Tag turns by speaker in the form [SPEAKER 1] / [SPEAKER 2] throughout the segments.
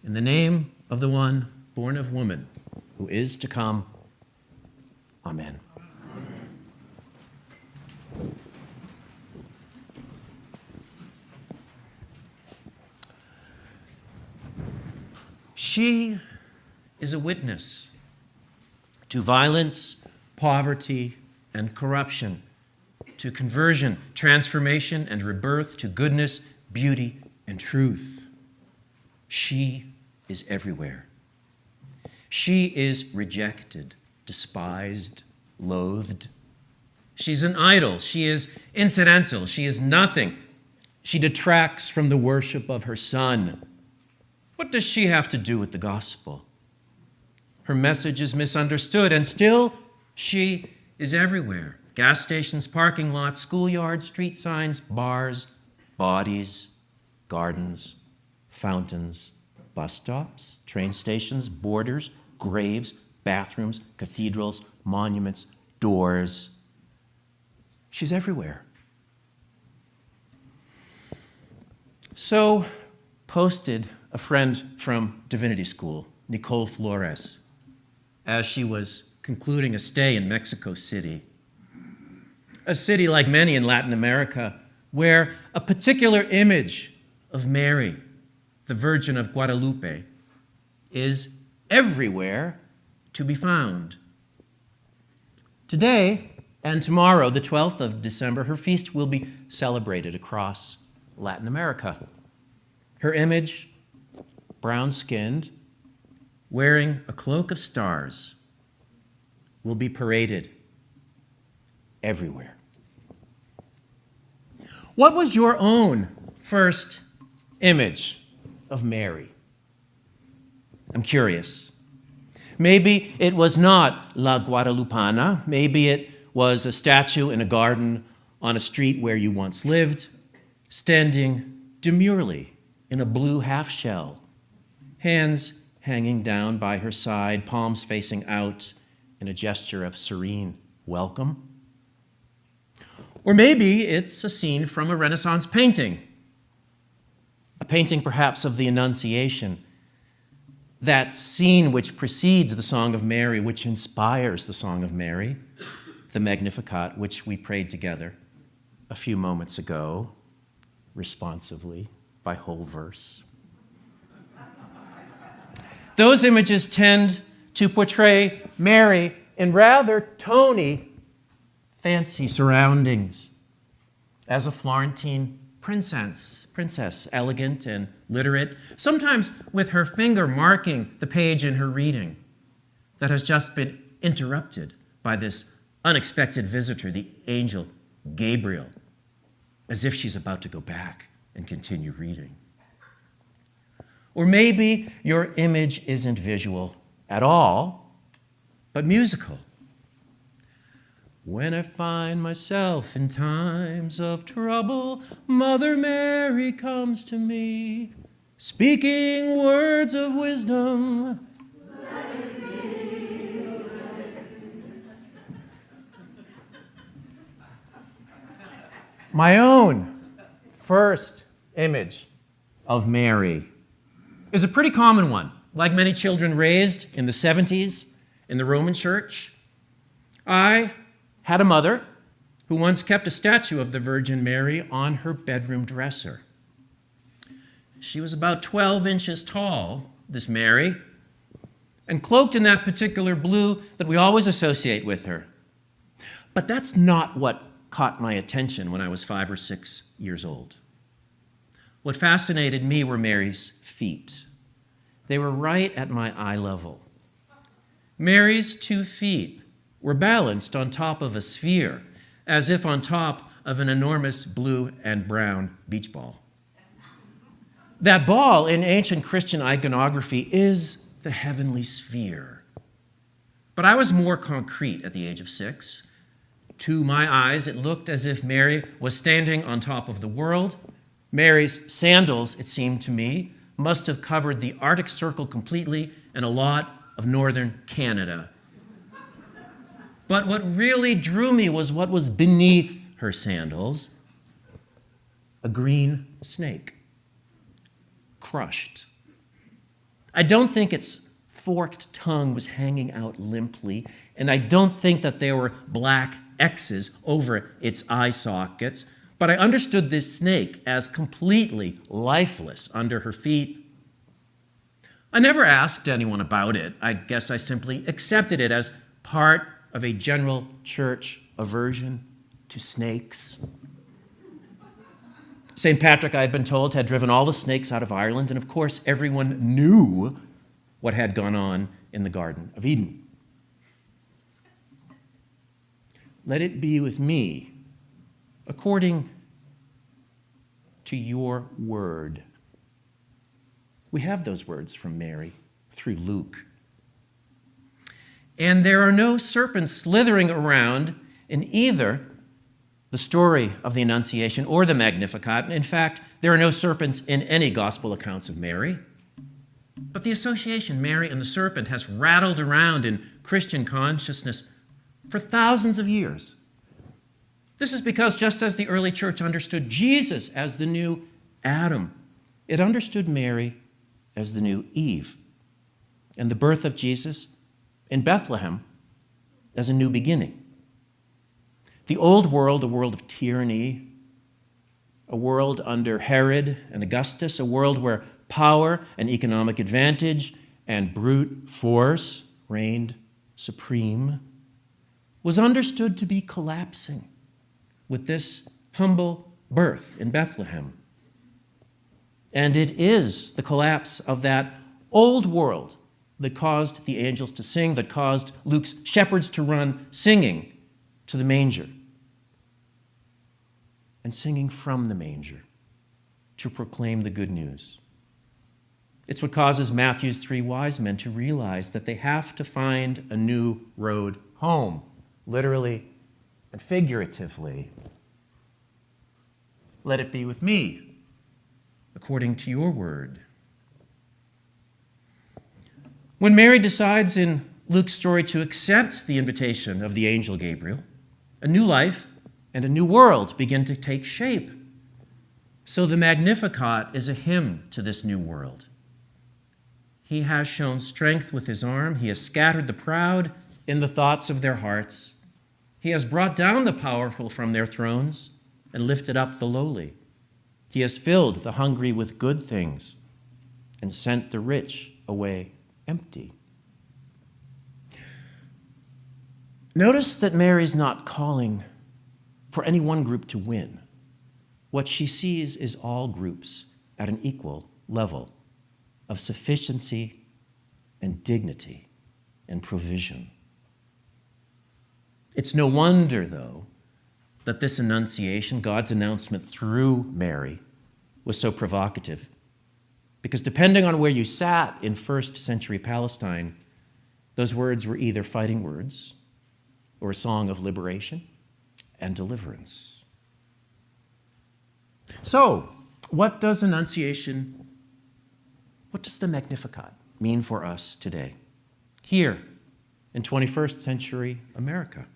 [SPEAKER 1] In the name of the one born of woman, who is to come. Amen. She is a witness to violence, poverty, and corruption, to conversion, transformation, and rebirth, to goodness, beauty, and truth. She is everywhere. She is rejected, despised, loathed. She's an idol. She is incidental. She is nothing. She detracts from the worship of her Son. What does she have to do with the gospel? Her message is misunderstood, and still she is everywhere. Gas stations, parking lots, schoolyards, street signs, bars, bodies, gardens, fountains, bus stops, train stations, borders, graves, bathrooms, cathedrals, monuments, doors. She's everywhere. So posted a friend from divinity school, Nicole Flores, as she was concluding a stay in Mexico City. A city like many in Latin America, where a particular image of Mary, the Virgin of Guadalupe, is everywhere to be found. Today and tomorrow, the 12th of December, her feast will be celebrated across Latin America. Her image, brown-skinned, wearing a cloak of stars, will be paraded everywhere. What was your own first image of Mary? I'm curious. Maybe it was not La Guadalupana. Maybe it was a statue in a garden on a street where you once lived, standing demurely in a blue half-shell, hands hanging down by her side, palms facing out in a gesture of serene welcome. Or maybe it's a scene from a Renaissance painting, a painting perhaps of the Annunciation, that scene which precedes the Song of Mary, which inspires the Song of Mary, the Magnificat, which we prayed together a few moments ago, responsively, by whole verse. Those images tend to portray Mary in rather tony, fancy surroundings, as a Florentine princess, elegant and literate, sometimes with her finger marking the page in her reading that has just been interrupted by this unexpected visitor, the angel Gabriel, as if she's about to go back and continue reading. Or maybe your image isn't visual at all, but musical. When I find myself in times of trouble, Mother Mary comes to me, speaking words of wisdom. My own first image of Mary is a pretty common one. Like many children raised in the 70s in the Roman Church, I had a mother who once kept a statue of the Virgin Mary on her bedroom dresser. She was about 12 inches tall, this Mary, and cloaked in that particular blue that we always associate with her. But that's not what caught my attention when I was 5 or 6 years old. What fascinated me were Mary's feet. They were right at my eye level. Mary's 2 feet were balanced on top of a sphere, as if on top of an enormous blue and brown beach ball. That ball in ancient Christian iconography is the heavenly sphere. But I was more concrete at the age of 6. To my eyes, it looked as if Mary was standing on top of the world. Mary's sandals, it seemed to me, must have covered the Arctic Circle completely and a lot of northern Canada. But what really drew me was what was beneath her sandals: a green snake, crushed, I don't think its forked tongue was hanging out limply, and I don't think that there were black X's over its eye sockets, but I understood this snake as completely lifeless under her feet. I never asked anyone about it. I guess I simply accepted it as part of a general church aversion to snakes. St. Patrick, I had been told, had driven all the snakes out of Ireland, and of course, everyone knew what had gone on in the Garden of Eden. Let it be with me according to your word. We have those words from Mary through Luke. And there are no serpents slithering around in either the story of the Annunciation or the Magnificat. In fact, there are no serpents in any gospel accounts of Mary. But the association, Mary and the serpent, has rattled around in Christian consciousness for thousands of years. This is because just as the early church understood Jesus as the new Adam, it understood Mary as the new Eve, and the birth of Jesus in Bethlehem as a new beginning. The old world, a world of tyranny, a world under Herod and Augustus, a world where power and economic advantage and brute force reigned supreme, was understood to be collapsing with this humble birth in Bethlehem. And it is the collapse of that old world that caused the angels to sing, that caused Luke's shepherds to run singing to the manger and singing from the manger to proclaim the good news. It's what causes Matthew's three wise men to realize that they have to find a new road home, literally and figuratively. Let it be with me, according to your word. When Mary decides in Luke's story to accept the invitation of the angel Gabriel, a new life and a new world begin to take shape. So the Magnificat is a hymn to this new world. He has shown strength with his arm. He has scattered the proud in the thoughts of their hearts. He has brought down the powerful from their thrones and lifted up the lowly. He has filled the hungry with good things and sent the rich away empty. Notice that Mary's not calling for any one group to win. What she sees is all groups at an equal level of sufficiency and dignity and provision. It's no wonder, though, that this annunciation, God's announcement through Mary, was so provocative. Because depending on where you sat in first century Palestine, those words were either fighting words or a song of liberation and deliverance. So, what does the Magnificat mean for us today, here in 21st century America?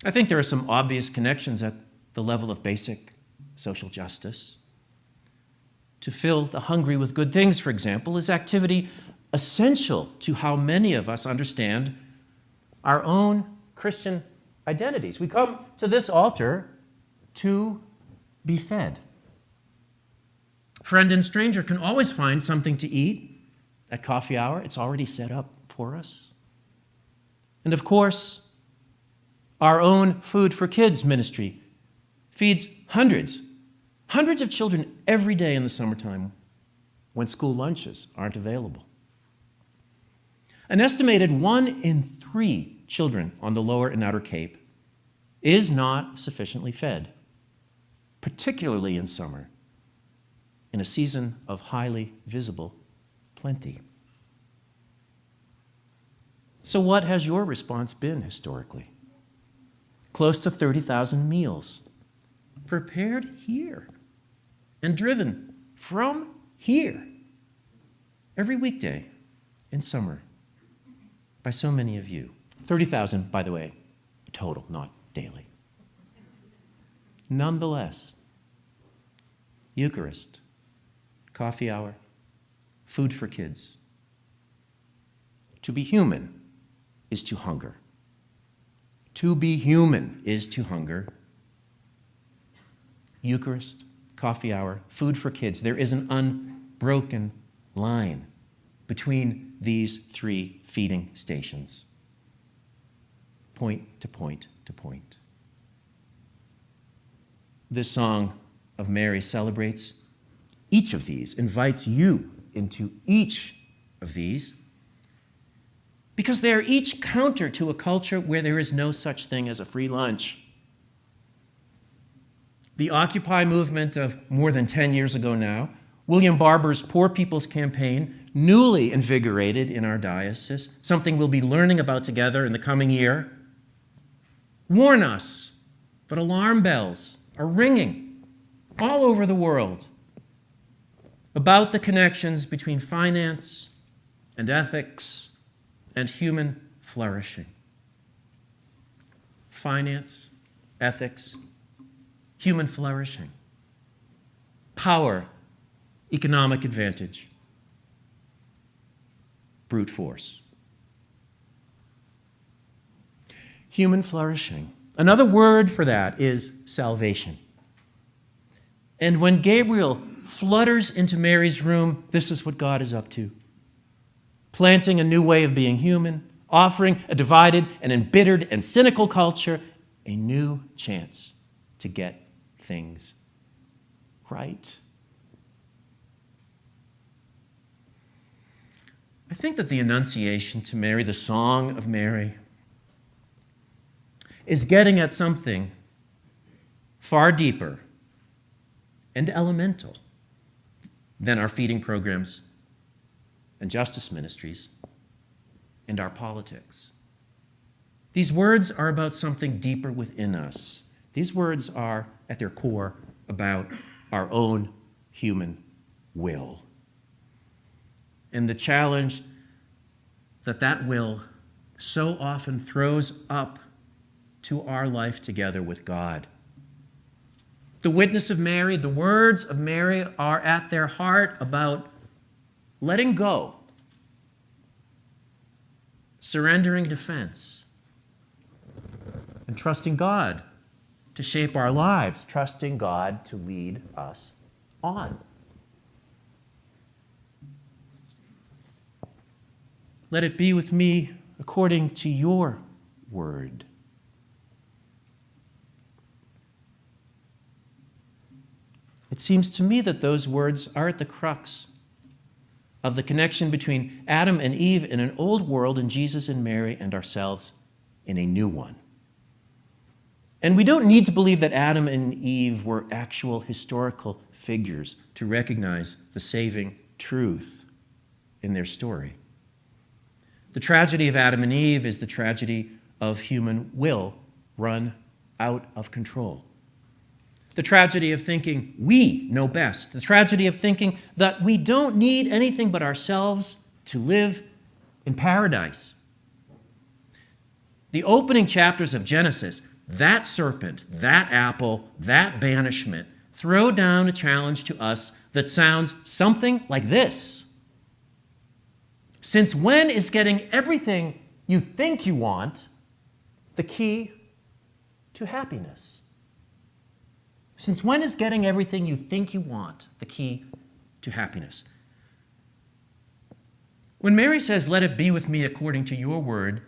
[SPEAKER 1] I think there are some obvious connections at the level of basic social justice. To fill the hungry with good things, for example, is activity essential to how many of us understand our own Christian identities. We come to this altar to be fed. Friend and stranger can always find something to eat at coffee hour. It's already set up for us. And of course, our own Food for Kids ministry feeds hundreds of children every day in the summertime when school lunches aren't available. An estimated 1 in 3 children on the Lower and Outer Cape is not sufficiently fed, particularly in summer, in a season of highly visible plenty. So what has your response been historically? Close to 30,000 meals prepared here and driven from here every weekday in summer by so many of you. 30,000, by the way, total, not daily. Nonetheless, Eucharist, coffee hour, food for kids. To be human is to hunger. To be human is to hunger. Eucharist, coffee hour, food for kids. There is an unbroken line between these three feeding stations. Point to point to point. This song of Mary celebrates each of these, invites you into each of these, because they are each counter to a culture where there is no such thing as a free lunch. The Occupy movement of more than 10 years ago now, William Barber's Poor People's Campaign, newly invigorated in our diocese, something we'll be learning about together in the coming year, warn us that alarm bells are ringing all over the world about the connections between finance and ethics and human flourishing. Finance, ethics, human flourishing, power, economic advantage, brute force. Human flourishing. Another word for that is salvation. And when Gabriel flutters into Mary's room, this is what God is up to. Planting a new way of being human, offering a divided and embittered and cynical culture a new chance to get things right. I think that the Annunciation to Mary, the Song of Mary, is getting at something far deeper and elemental than our feeding programs and justice ministries and our politics. These words are about something deeper within us. These words are, at their core, about our own human will. And the challenge that will so often throws up to our life together with God. The witness of Mary, the words of Mary are at their heart about letting go, surrendering defense, and trusting God to shape our lives, trusting God to lead us on. Let it be with me according to your word. It seems to me that those words are at the crux of the connection between Adam and Eve in an old world and Jesus and Mary and ourselves in a new one. And we don't need to believe that Adam and Eve were actual historical figures to recognize the saving truth in their story. The tragedy of Adam and Eve is the tragedy of human will run out of control. The tragedy of thinking we know best. The tragedy of thinking that we don't need anything but ourselves to live in paradise. The opening chapters of Genesis, that serpent, that apple, that banishment, throw down a challenge to us that sounds something like this. Since when is getting everything you think you want the key to happiness? Since when is getting everything you think you want the key to happiness? When Mary says, "Let it be with me according to your word,"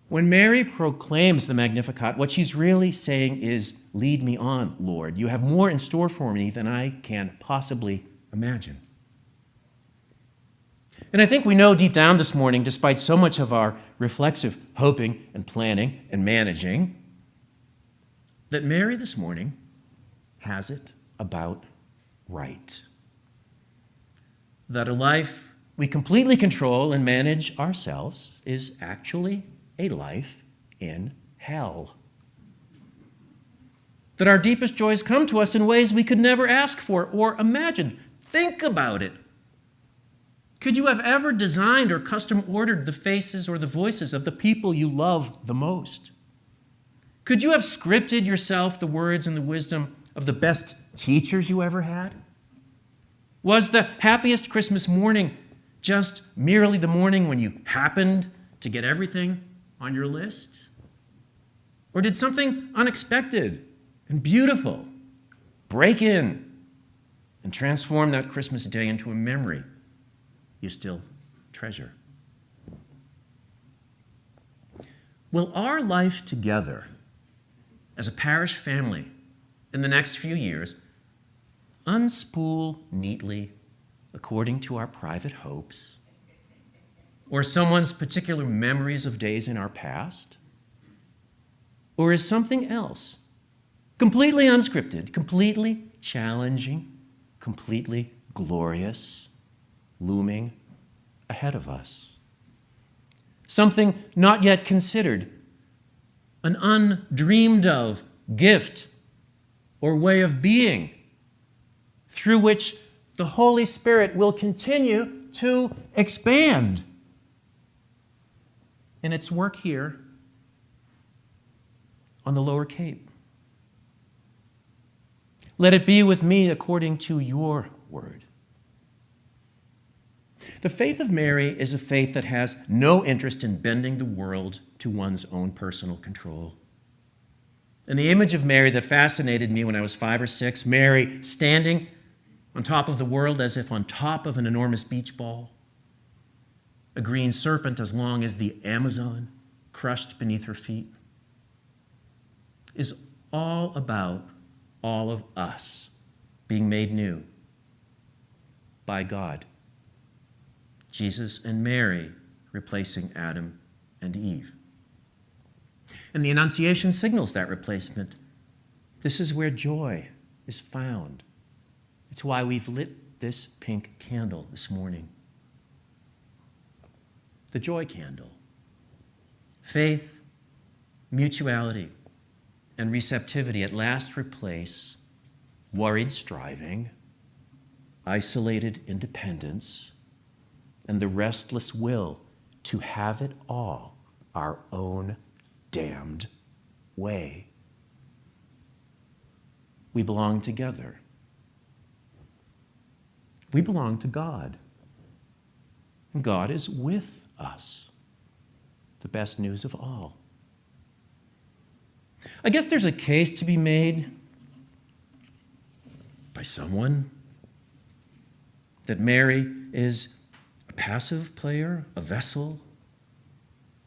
[SPEAKER 1] when Mary proclaims the Magnificat, what she's really saying is, "Lead me on, Lord. You have more in store for me than I can possibly imagine." And I think we know deep down this morning, despite so much of our reflexive hoping and planning and managing, that Mary this morning has it about right. That a life we completely control and manage ourselves is actually a life in hell. That our deepest joys come to us in ways we could never ask for or imagine. Think about it. Could you have ever designed or custom ordered the faces or the voices of the people you love the most? Could you have scripted yourself the words and the wisdom of the best teachers you ever had? Was the happiest Christmas morning just merely the morning when you happened to get everything on your list? Or did something unexpected and beautiful break in and transform that Christmas day into a memory you still treasure? Will our life together as a parish family in the next few years unspool neatly according to our private hopes or someone's particular memories of days in our past? Or is something else completely unscripted, completely challenging, completely glorious, looming ahead of us? Something not yet considered, an undreamed of gift or way of being through which the Holy Spirit will continue to expand in its work here on the Lower Cape. Let it be with me according to your word. The faith of Mary is a faith that has no interest in bending the world to one's own personal control. And the image of Mary that fascinated me when I was 5 or 6, Mary standing on top of the world as if on top of an enormous beach ball, a green serpent as long as the Amazon crushed beneath her feet, is all about all of us being made new by God. Jesus and Mary replacing Adam and Eve. And the Annunciation signals that replacement. This is where joy is found. It's why we've lit this pink candle this morning. The joy candle. Faith, mutuality, and receptivity at last replace worried striving, isolated independence, and the restless will to have it all our own damned way. We belong together. We belong to God. And God is with us. The best news of all. I guess there's a case to be made by someone that Mary is a passive player, a vessel.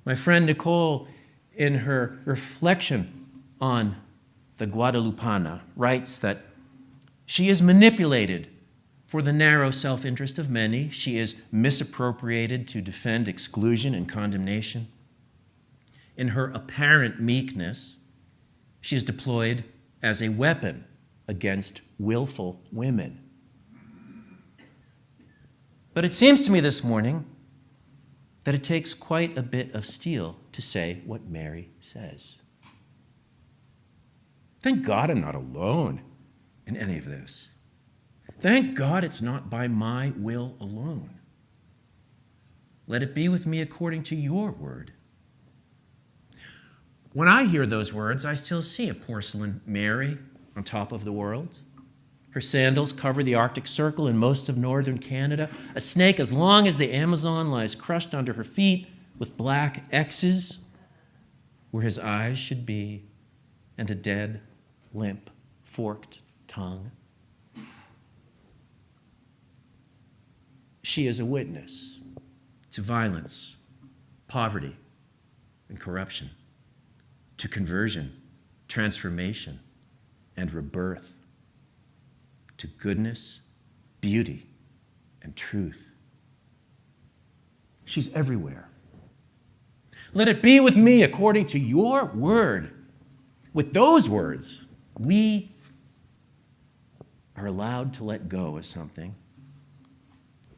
[SPEAKER 1] My friend Nicole, in her reflection on the Guadalupana, writes that she is manipulated for the narrow self-interest of many. She is misappropriated to defend exclusion and condemnation. In her apparent meekness, she is deployed as a weapon against willful women. But it seems to me this morning that it takes quite a bit of steel to say what Mary says. Thank God I'm not alone in any of this. Thank God it's not by my will alone. Let it be with me according to your word. When I hear those words, I still see a porcelain Mary on top of the world. Her sandals cover the Arctic Circle and most of northern Canada. A snake as long as the Amazon lies crushed under her feet with black X's where his eyes should be, and a dead, limp, forked tongue. She is a witness to violence, poverty, and corruption, to conversion, transformation, and rebirth, to goodness, beauty, and truth. She's everywhere. Let it be with me according to your word. With those words, we are allowed to let go of something.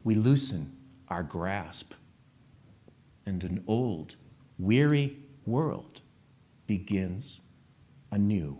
[SPEAKER 1] We loosen our grasp, and an old, weary world begins anew.